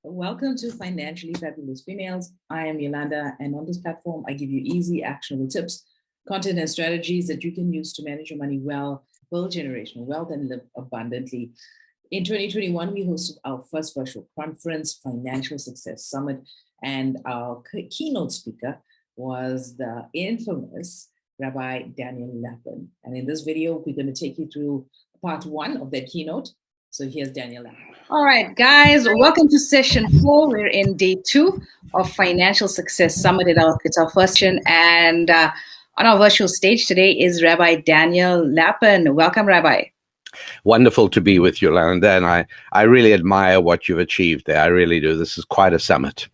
Welcome to Financially Fabulous Females. I am Yolanda, and on this platform, I give you easy, actionable tips, content, and strategies that you can use to manage your money well, build generational wealth, and live abundantly. In 2021, we hosted our first virtual conference, Financial Success Summit, and our keynote speaker was the infamous Rabbi Daniel Lapin. And in this video, we're going to take you through part one of that keynote. So here's Daniel Lapin. All right, guys, welcome to session 4. We're in day 2 of Financial Success Summit. It's our first session, and on our virtual stage today is Rabbi Daniel Lapin. Welcome, Rabbi. Wonderful to be with you, Yolanda, and I really admire what you've achieved there. I really do. This is quite a summit.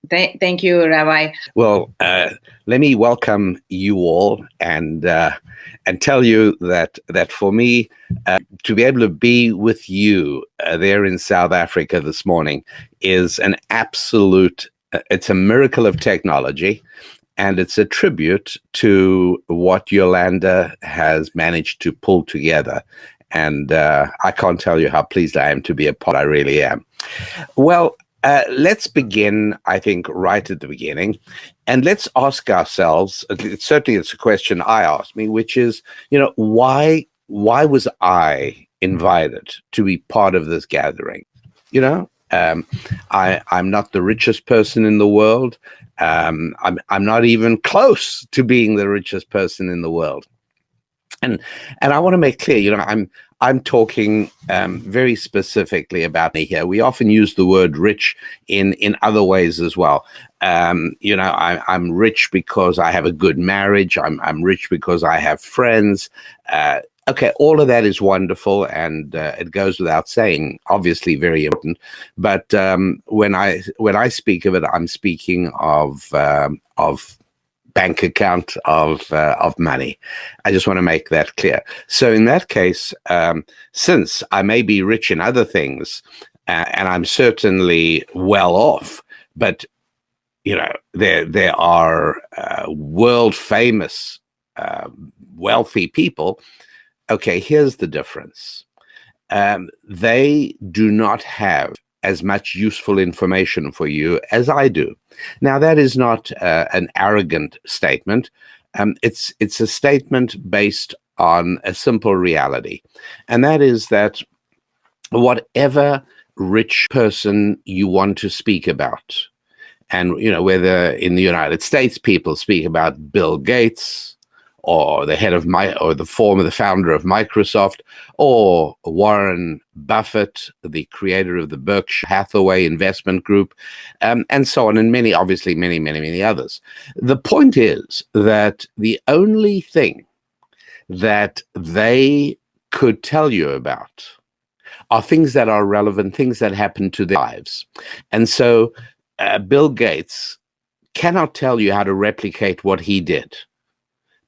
Thank you, Rabbi. Well, let me welcome you all and tell you that for me, to be able to be with you there in South Africa this morning is an absolute, it's a miracle of technology, and it's a tribute to what Yolanda has managed to pull together. And I can't tell you how pleased I am to be a part. I really am. Well, let's begin, I think, right at the beginning, and let's ask ourselves, certainly it's a question I asked me, which is, why was I invited to be part of this gathering? I'm not the richest person in the world. I'm not even close to being the richest person in the world. And I want to make clear, I'm talking very specifically about me here. We often use the word rich in other ways as well. I'm rich because I have a good marriage. I'm rich because I have friends. Okay, all of that is wonderful, and it goes without saying. Obviously, very important. But when I speak of it, I'm speaking of bank account of money. I just want to make that clear. So in that case, since I may be rich in other things, and I'm certainly well off, but there are world famous wealthy people. Okay, here's the difference. They do not have as much useful information for you as I do. Now, that is not an arrogant statement. It's a statement based on a simple reality, and that is that whatever rich person you want to speak about, and whether in the United States people speak about Bill Gates, or the head of the founder of Microsoft, or Warren Buffett, the creator of the Berkshire Hathaway investment group, and so on, and many others. The point is that the only thing that they could tell you about are things that are relevant, things that happen to their lives. And so Bill Gates cannot tell you how to replicate what he did,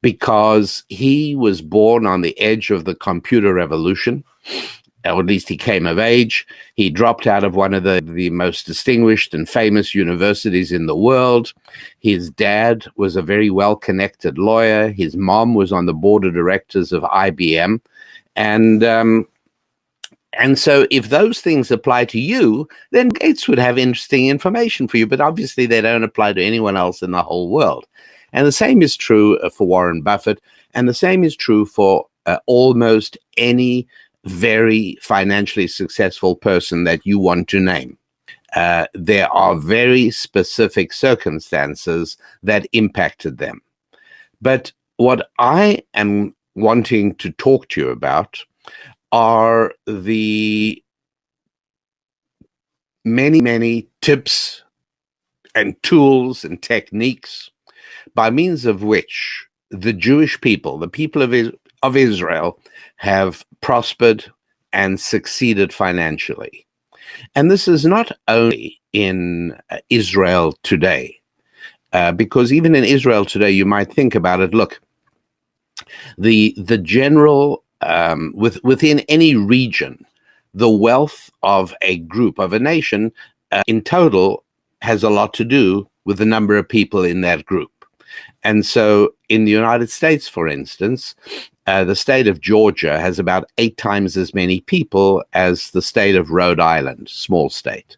because he was born on the edge of the computer revolution, or at least he came of age. He dropped out of one of the most distinguished and famous universities in the world. His dad was a very well-connected lawyer. His mom was on the board of directors of IBM. And so if those things apply to you, then Gates would have interesting information for you, but obviously they don't apply to anyone else in the whole world. And the same is true for Warren Buffett, and the same is true for almost any very financially successful person that you want to name. There are very specific circumstances that impacted them. But what I am wanting to talk to you about are the many tips and tools and techniques by means of which the Jewish people, the people of Israel, have prospered and succeeded financially. And this is not only in Israel today, because even in Israel today, you might think about it. Look, the general, within any region, the wealth of a group, of a nation, in total, has a lot to do with the number of people in that group. And so in the United States, for instance, the state of Georgia has about 8 times as many people as the state of Rhode Island, small state.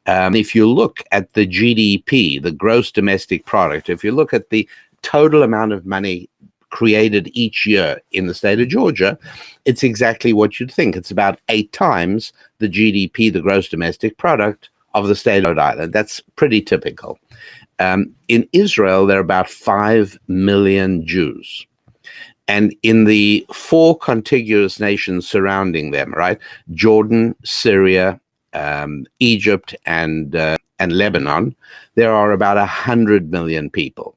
If you look at the GDP, the gross domestic product, if you look at the total amount of money created each year in the state of Georgia, it's exactly what you'd think. It's about 8 times the GDP, the gross domestic product of the state of Rhode Island. That's pretty typical. In Israel, there are about 5 million Jews. And in the 4 contiguous nations surrounding them, right, Jordan, Syria, Egypt, and Lebanon, there are about 100 million people.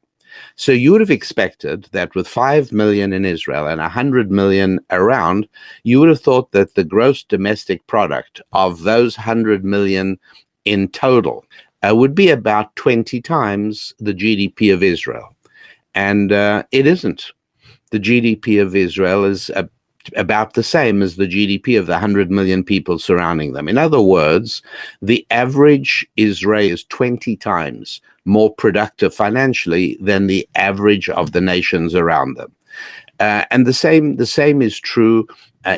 So you would have expected that with 5 million in Israel and 100 million around, you would have thought that the gross domestic product of those 100 million in total would be about 20 times the GDP of Israel. And it isn't. The GDP of Israel is about the same as the GDP of the 100 million people surrounding them. In other words, the average Israeli is 20 times more productive financially than the average of the nations around them. And the same is true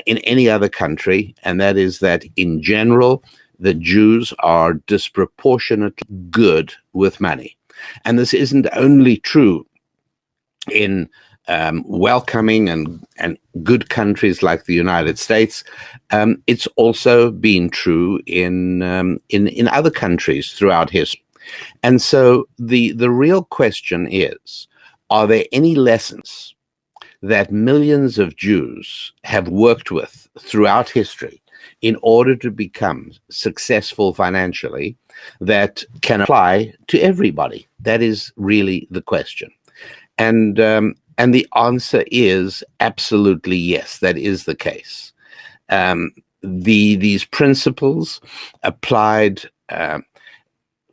in any other country, and that is that in general, the Jews are disproportionately good with money. And this isn't only true in welcoming and good countries like the United States. It's also been true in other countries throughout history. And so the real question is, are there any lessons that millions of Jews have worked with throughout history in order to become successful financially that can apply to everybody? That is really the question. And the answer is absolutely yes, that is the case. These principles applied,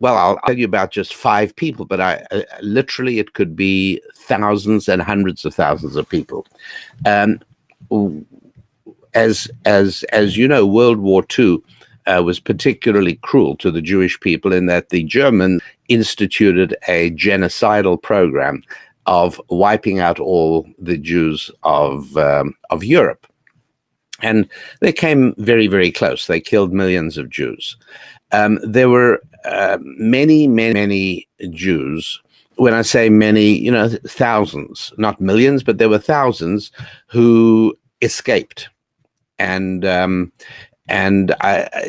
well, I'll tell you about just 5 people, but literally it could be thousands and hundreds of thousands of people. As you know, World War II was particularly cruel to the Jewish people in that the Germans instituted a genocidal program of wiping out all the Jews of Europe. And they came very, very close. They killed millions of Jews. There were many Jews. When I say many, thousands, not millions, but there were thousands who escaped. And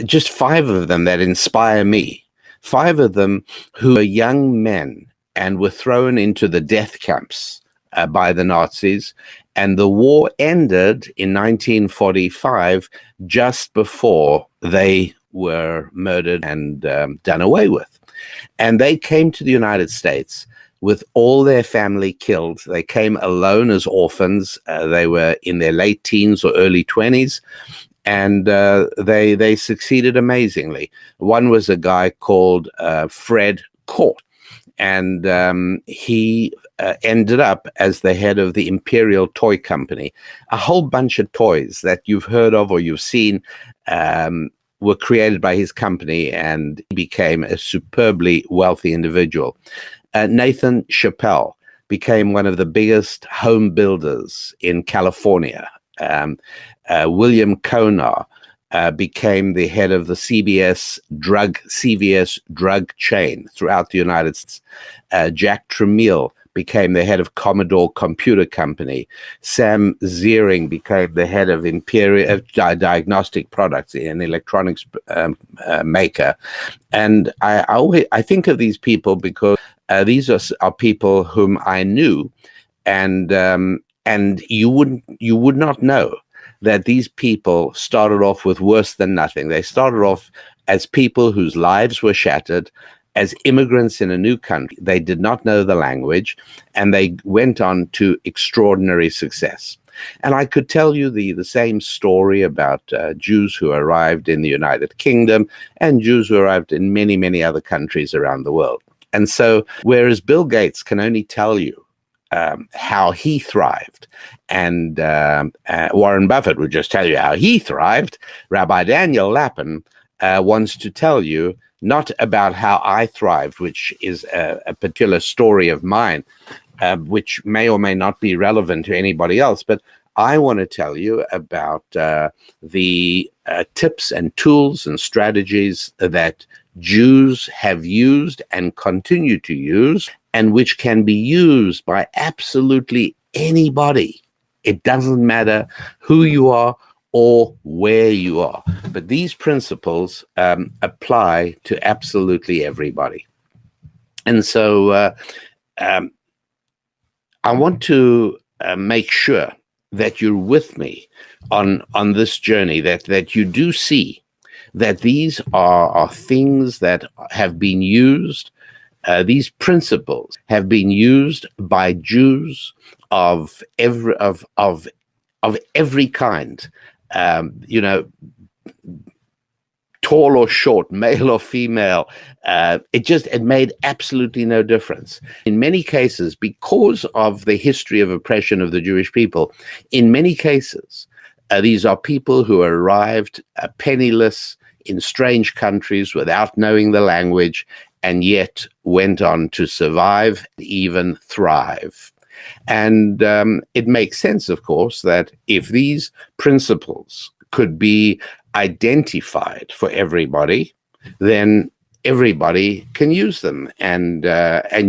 just 5 of them that inspire me. 5 of them who are young men and were thrown into the death camps by the Nazis. And the war ended in 1945, just before they were murdered and done away with. And they came to the United States with all their family killed. They came alone as orphans. They were in their late teens or early 20s. And they succeeded amazingly. One was a guy called Fred Court. And he ended up as the head of the Imperial Toy Company. A whole bunch of toys that you've heard of or you've seen were created by his company, and he became a superbly wealthy individual. Nathan Chappell became one of the biggest home builders in California. William Konar became the head of the CVS drug chain throughout the United States. Jack Tramiel became the head of Commodore Computer Company. Sam Ziering became the head of Imperial Diagnostic Products, an electronics maker. And I think of these people because these are people whom I knew, and you would not know that these people started off with worse than nothing. They started off as people whose lives were shattered, as immigrants in a new country. They did not know the language, and they went on to extraordinary success. And I could tell you the same story about Jews who arrived in the United Kingdom and Jews who arrived in many, many other countries around the world. And so, whereas Bill Gates can only tell you how he thrived, and Warren Buffett would just tell you how he thrived, Rabbi Daniel Lapin wants to tell you not about how I thrived, which is a particular story of mine, which may or may not be relevant to anybody else, but I want to tell you about the tips and tools and strategies that Jews have used and continue to use, and which can be used by absolutely anybody. It doesn't matter who you are or where you are, but these principles apply to absolutely everybody. And so I want to make sure that you're with me on this journey, that you do see that these are things that have been used. These principles have been used by Jews of every kind. Tall or short, male or female, it made absolutely no difference. In many cases, because of the history of oppression of the Jewish people, in many cases, these are people who arrived penniless in strange countries without knowing the language, and yet went on to survive, even thrive. And it makes sense, of course, that if these principles could be identified for everybody, then everybody can use them, and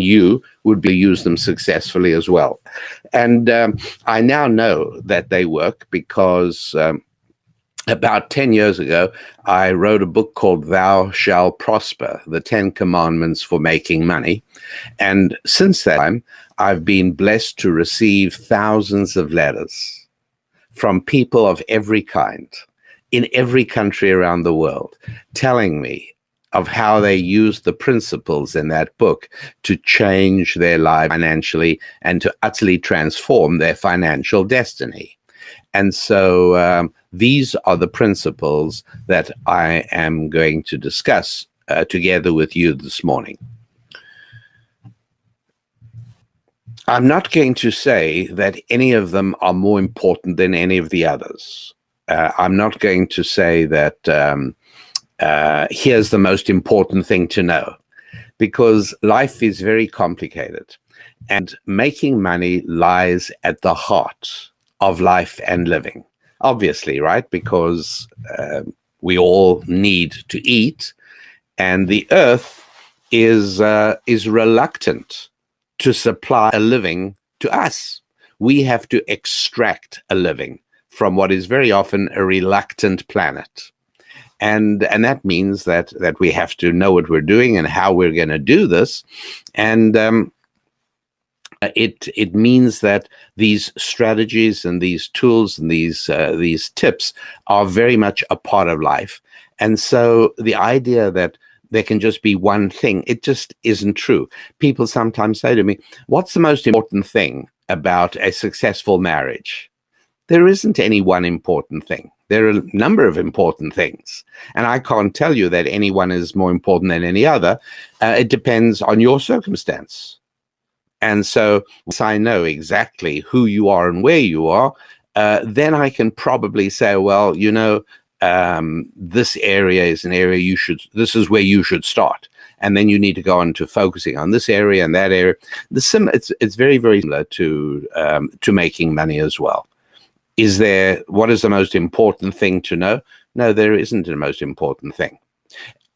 you would use them successfully as well. And I now know that they work because about 10 years ago, I wrote a book called Thou Shalt Prosper, the 10 Commandments for Making Money. And since that time, I've been blessed to receive thousands of letters from people of every kind, in every country around the world, telling me of how they used the principles in that book to change their lives financially and to utterly transform their financial destiny. And so these are the principles that I am going to discuss together with you this morning. I'm not going to say that any of them are more important than any of the others. I'm not going to say that here's the most important thing to know, because life is very complicated, and making money lies at the heart of life and living. Obviously, right? Because we all need to eat, and the earth is reluctant to supply a living to us. We have to extract a living from what is very often a reluctant planet. And that means that we have to know what we're doing and how we're going to do this. And it means that these strategies and these tools and these tips are very much a part of life. And so the idea that there can just be one thing, it just isn't true. People sometimes say to me, what's the most important thing about a successful marriage? There isn't any one important thing. There are a number of important things. And I can't tell you that any one is more important than any other. It depends on your circumstance. And so once I know exactly who you are and where you are, then I can probably say, well, this area is an area this is where you should start. And then you need to go on to focusing on this area and that area. It's very, very similar to making money as well. What is the most important thing to know? No, there isn't a most important thing.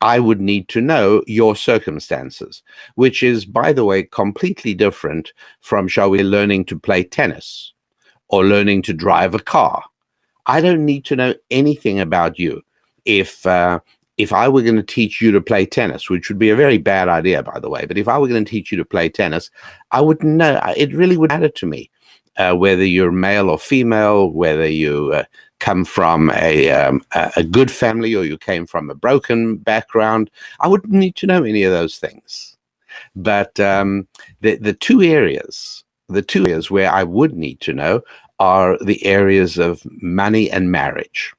I would need to know your circumstances, which is, by the way, completely different from, shall we, learning to play tennis or learning to drive a car. I don't need to know anything about you. If I were going to teach you to play tennis, which would be a very bad idea, by the way, but if I were going to teach you to play tennis, I wouldn't know. It really would matter to me. Whether you're male or female, whether you come from a good family or you came from a broken background, I wouldn't need to know any of those things. But the two areas where I would need to know are the areas of money and marriage.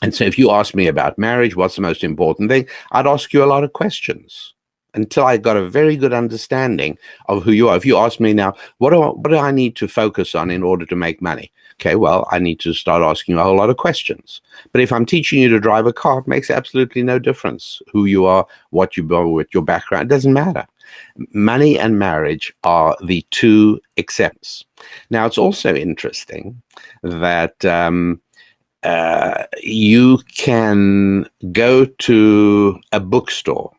And so if you ask me about marriage, what's the most important thing? I'd ask you a lot of questions until I got a very good understanding of who you are. If you ask me now, what do I need to focus on in order to make money? Okay, well, I need to start asking you a whole lot of questions. But if I'm teaching you to drive a car, it makes absolutely no difference who you are, what you do with your background. It doesn't matter. Money and marriage are the two exceptions. Now, it's also interesting that you can go to a bookstore,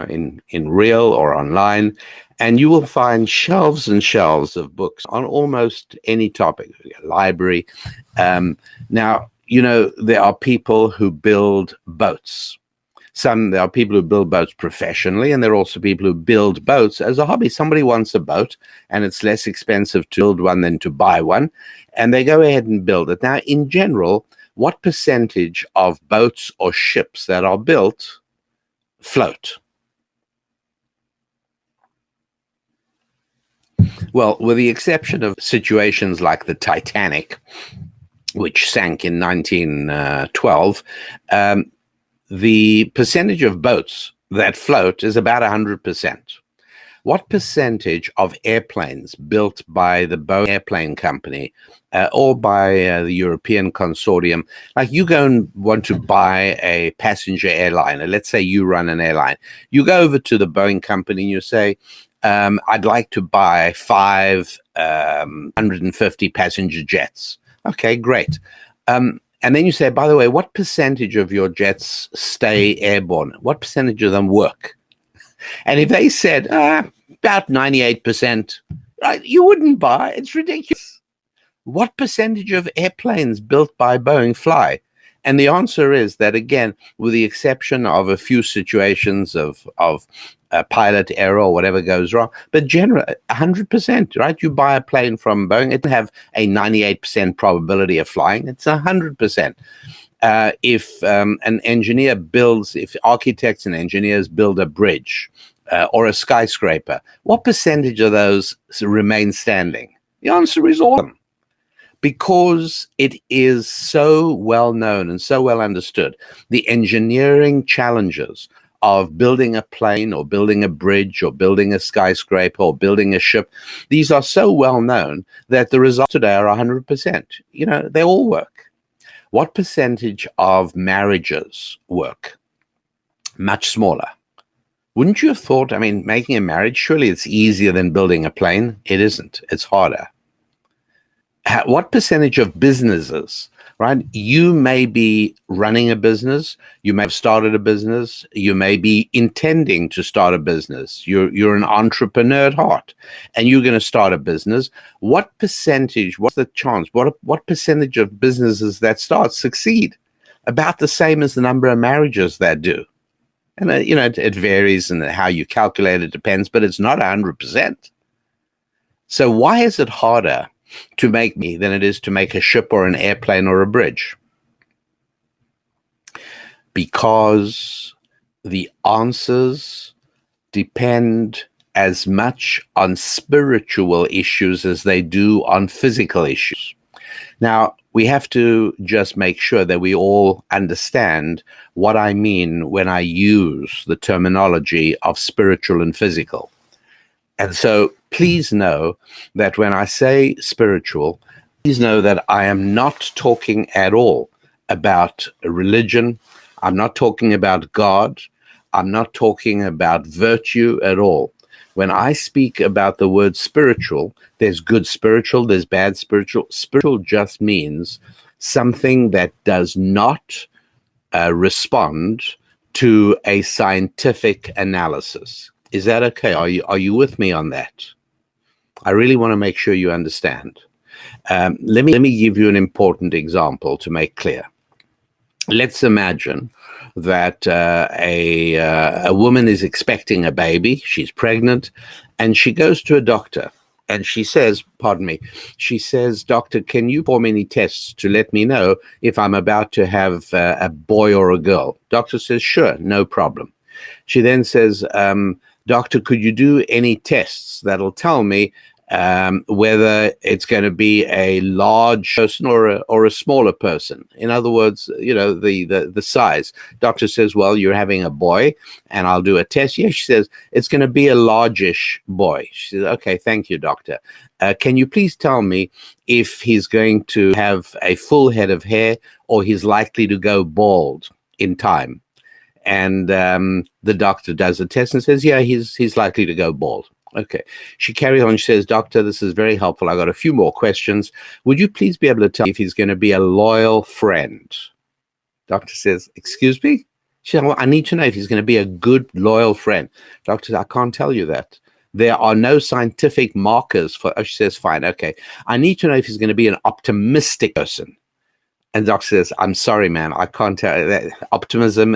in real or online, and you will find shelves and shelves of books on almost any topic, library. Now, there are people who build boats. There are people who build boats professionally, and there are also people who build boats as a hobby. Somebody wants a boat, and it's less expensive to build one than to buy one, and they go ahead and build it. Now, in general, what percentage of boats or ships that are built float? Well, with the exception of situations like the Titanic, which sank in 1912, the percentage of boats that float is about 100%. What percentage of airplanes built by the Boeing Airplane Company or by the European consortium, like you go and want to buy a passenger airliner, let's say you run an airline, you go over to the Boeing Company and you say, I'd like to buy 550 passenger jets. Okay, great. And then you say, by the way, what percentage of your jets stay airborne? What percentage of them work? And if they said, about 98%, right, you wouldn't buy. It's ridiculous. What percentage of airplanes built by Boeing fly? And the answer is that, again, with the exception of a few situations of pilot error or whatever goes wrong, but generally 100%, right? You buy a plane from Boeing, it doesn't have a 98% probability of flying. It's 100%. If architects and engineers build a bridge or a skyscraper, what percentage of those remain standing? The answer is all of them. Because it is so well known and so well understood, the engineering challenges of building a plane or building a bridge or building a skyscraper or building a ship, these are so well known that the results today are 100%. They all work. What percentage of marriages work? Much smaller. Wouldn't you have thought, making a marriage, surely it's easier than building a plane? It isn't. It's harder. What percentage of businesses, right? You may be running a business, you may have started a business, you may be intending to start a business. You're an entrepreneur at heart, and you're going to start a business. What percentage, what's the chance, what percentage of businesses that start succeed? About the same as the number of marriages that do. And, it varies, and how you calculate it depends, but it's not 100%. So why is it harder to make me than it is to make a ship or an airplane or a bridge? Because the answers depend as much on spiritual issues as they do on physical issues. Now, we have to just make sure that we all understand what I mean when I use the terminology of spiritual and physical. And so please know that when I say spiritual, please know that I am not talking at all about religion. I'm not talking about God. I'm not talking about virtue at all. When I speak about the word spiritual, there's good spiritual, there's bad spiritual. Spiritual just means something that does not respond to a scientific analysis. Is that okay? Are you with me on that? I really want to make sure you understand. Let me give you an important example to make clear. Let's imagine that a woman is expecting a baby, she's pregnant, and she goes to a doctor, and she says, doctor, can you perform any tests to let me know if I'm about to have a boy or a girl? Doctor says, sure, no problem. She then says, doctor, could you do any tests that'll tell me whether it's going to be a large person or a smaller person. In other words, you know, the size. Doctor says, well, you're having a boy, and I'll do a test. Yeah, she says, it's going to be a largish boy. She says, okay, thank you, doctor. Can you please tell me if he's going to have a full head of hair or he's likely to go bald in time? And the doctor does the test and says, yeah, he's likely to go bald. Okay. She carries on. She says, doctor, this is very helpful. I got a few more questions. Would you please be able to tell me if he's going to be a loyal friend? Doctor says, excuse me? She said, well, I need to know if he's going to be a good, loyal friend. Doctor says, I can't tell you that. There are no scientific markers for, oh, she says, fine, okay. I need to know if he's going to be an optimistic person. And the doctor says, I'm sorry, ma'am, I can't tell. That optimism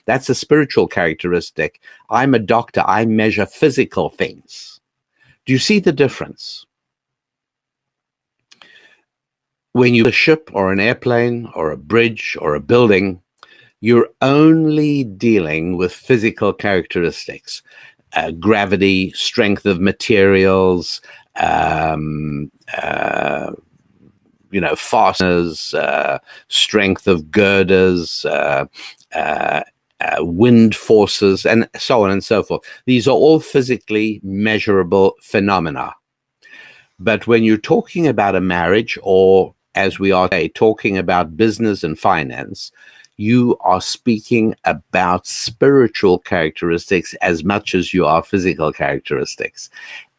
that's a spiritual characteristic. I'm a doctor. I measure physical things. Do you see the difference? When you a ship or an airplane or a bridge or a building, you're only dealing with physical characteristics. Gravity, strength of materials, fasteners, strength of girders, wind forces, and so on and so forth. These are all physically measurable phenomena. But when you're talking about a marriage, or as we are today, talking about business and finance, you are speaking about spiritual characteristics as much as you are physical characteristics.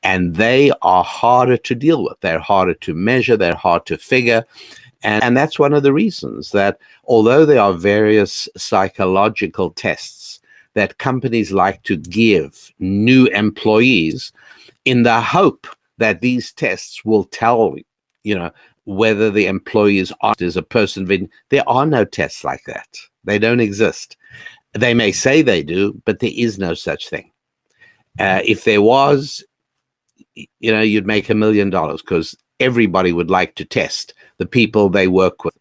And they are harder to deal with. They're harder to measure. They're hard to figure. And that's one of the reasons that although there are various psychological tests that companies like to give new employees in the hope that these tests will tell, whether the employee is a person, there are no tests like that. They don't exist. They may say they do, but there is no such thing. If there was, you'd make $1 million because everybody would like to test the people they work with.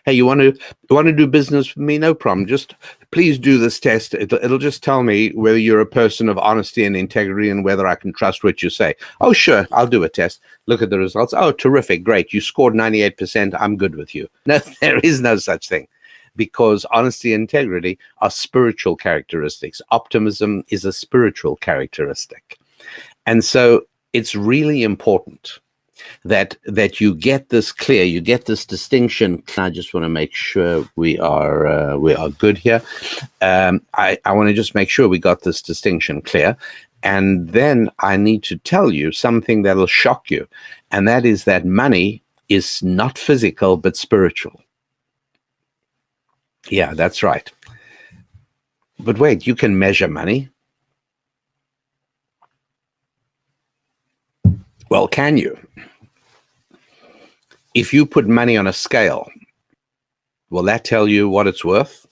Hey, you want to do business with me? No problem. Just please do this test. It'll just tell me whether you're a person of honesty and integrity and whether I can trust what you say. Oh, sure, I'll do a test. Look at the results. Oh, terrific, great. You scored 98%. I'm good with you. No, there is no such thing, because honesty and integrity are spiritual characteristics. Optimism is a spiritual characteristic. And so it's really important that you get this clear, you get this distinction. I just want to make sure we are good here. I want to just make sure we got this distinction clear. And then I need to tell you something that'll shock you. And that is that money is not physical, but spiritual. Yeah, that's right. But wait, you can measure money. Well, can you? If you put money on a scale, will that tell you what it's worth?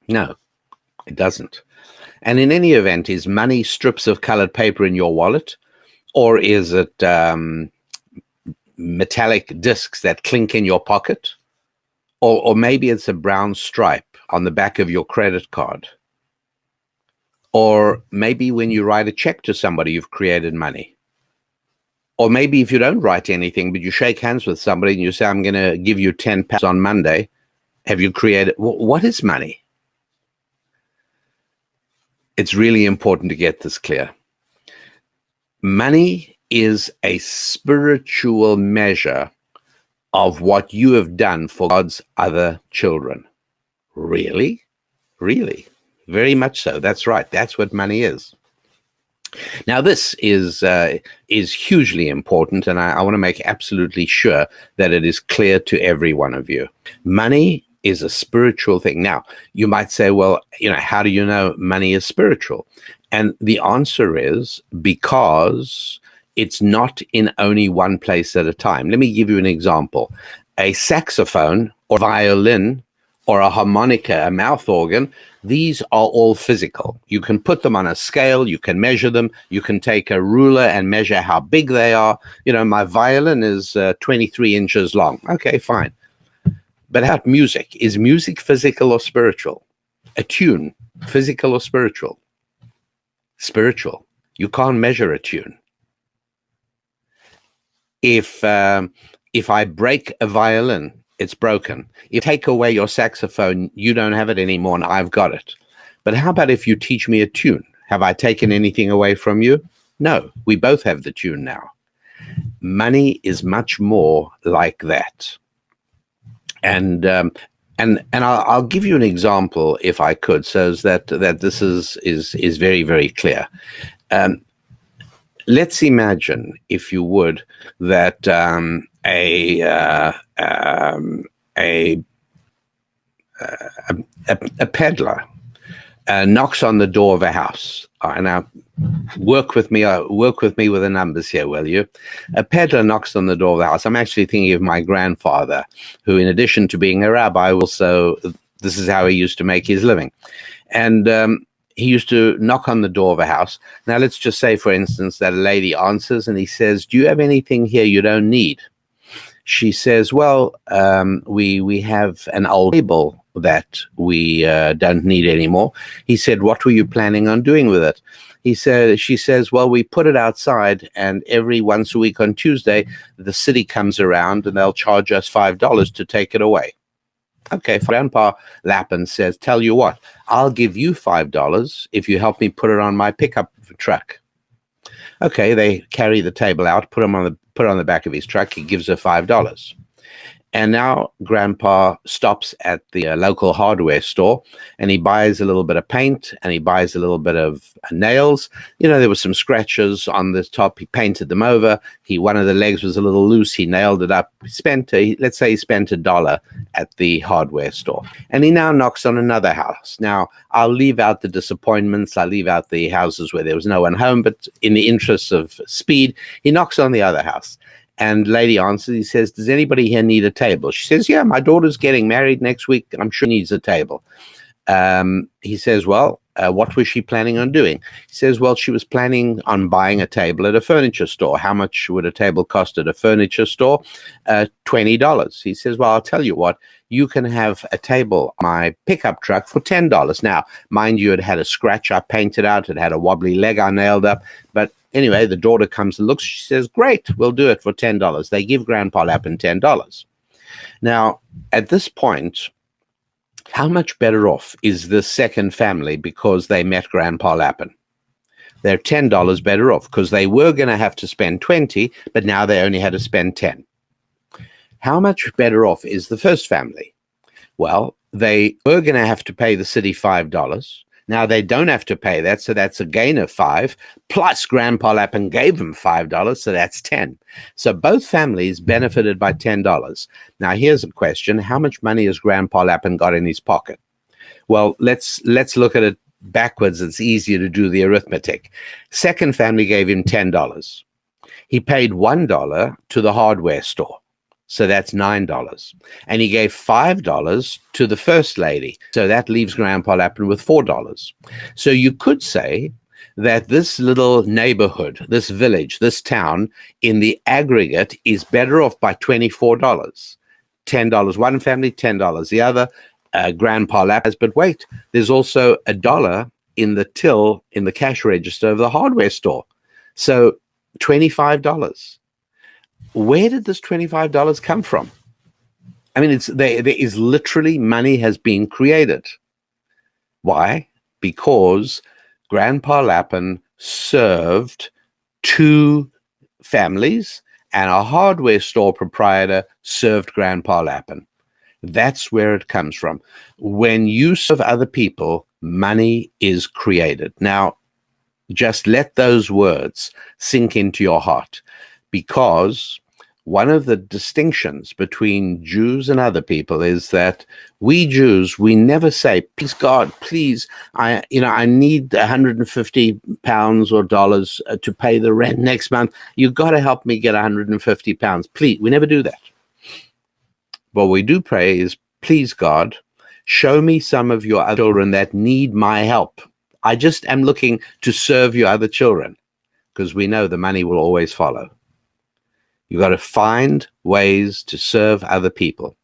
No, it doesn't. And in any event, is money strips of colored paper in your wallet, or is it metallic discs that clink in your pocket? Or maybe it's a brown stripe on the back of your credit card. Or maybe when you write a check to somebody, you've created money. Or maybe if you don't write anything, but you shake hands with somebody and you say, I'm going to give you 10 pounds on Monday. Have you created? What is money? It's really important to get this clear. Money is a spiritual measure of what you have done for God's other children. Really? Really? Very much so. That's right. That's what money is. Now, this is hugely important, and I want to make absolutely sure that it is clear to every one of you. Money is a spiritual thing. Now, you might say, well, how do you know money is spiritual? And the answer is because it's not in only one place at a time. Let me give you an example. A saxophone or violin or a harmonica, a mouth organ, these are all physical. You can put them on a scale, you can measure them, you can take a ruler and measure how big they are. My violin is 23 inches long. Okay, fine. But how about music? Is music physical or spiritual? A tune, physical or spiritual? Spiritual. You can't measure a tune. If I break a violin, it's broken. If you take away your saxophone, you don't have it anymore, and I've got it. But how about if you teach me a tune? Have I taken anything away from you? No, we both have the tune now. Money is much more like that. And I'll give you an example, if I could, so that this is very, very clear. Let's imagine, if you would, that a peddler knocks on the door of a house. Now, work with me with the numbers here, will you? A peddler knocks on the door of the house. I'm actually thinking of my grandfather, who, in addition to being a rabbi, also, this is how he used to make his living. And he used to knock on the door of a house. Now, let's just say, for instance, that a lady answers and he says, "Do you have anything here you don't need?" She says, "Well, we have an old table that we don't need anymore." He said, "What were you planning on doing with it?" She says, "Well, we put it outside, and every once a week on Tuesday, the city comes around and they'll charge us $5 to take it away." Okay, Grandpa Lapin says, "Tell you what, I'll give you $5 if you help me put it on my pickup truck." Okay, they carry the table out, put it on the back of his truck. He gives her $5. And now Grandpa stops at the local hardware store, and he buys a little bit of paint, and he buys a little bit of nails. You know, there were some scratches on the top. He painted them over. One of the legs was a little loose. He nailed it up. Let's say he spent $1 at the hardware store. And he now knocks on another house. Now, I'll leave out the disappointments. I'll leave out the houses where there was no one home. But in the interest of speed, he knocks on the other house. And lady answers, he says, "Does anybody here need a table?" She says, "Yeah, my daughter's getting married next week. I'm sure she needs a table." He says, "Well, what was she planning on doing?" He says, "Well, she was planning on buying a table at a furniture store." "How much would a table cost at a furniture store?" $20. He says, "Well, I'll tell you what, you can have a table on my pickup truck for $10. Now, mind you, it had a scratch I painted out. It had a wobbly leg I nailed up. But anyway, the daughter comes and looks. She says, "Great, we'll do it for $10. They give Grandpa Lapin $10. Now, at this point, how much better off is the second family because they met Grandpa Lapin? They're $10 better off because they were going to have to spend $20, but now they only had to spend $10. How much better off is the first family? Well, they were going to have to pay the city $5. Now they don't have to pay that, so that's a gain of $5. Plus, Grandpa Lapin gave them $5, so that's $10. So both families benefited by $10. Now here's a question: how much money has Grandpa Lapin got in his pocket? Well, let's look at it backwards. It's easier to do the arithmetic. Second family gave him $10. He paid $1 to the hardware store. So that's $9. And he gave $5 to the first lady. So that leaves Grandpa Lapin with $4. So you could say that this little neighborhood, this village, this town, in the aggregate is better off by $24. $10 one family, $10 the other. Grandpa Lapin. But wait, there's also $1 in the till, in the cash register of the hardware store. So $25. Where did this $25 come from? I mean, there is literally money has been created. Why? Because Grandpa Lapin served two families, and a hardware store proprietor served Grandpa Lapin. That's where it comes from. When you serve other people, money is created. Now, just let those words sink into your heart. Because one of the distinctions between Jews and other people is that we Jews, we never say, "Please God, please, I need 150 pounds or dollars to pay the rent next month. You got to help me get 150 pounds, please." We never do that. What we do pray is, "Please God, show me some of your other children that need my help. I just am looking to serve your other children," because we know the money will always follow. You got to find ways to serve other people.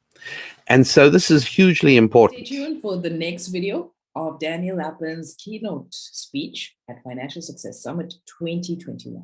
And so this is hugely important. Stay tuned for the next video of Daniel Lapin's keynote speech at Financial Success Summit 2021.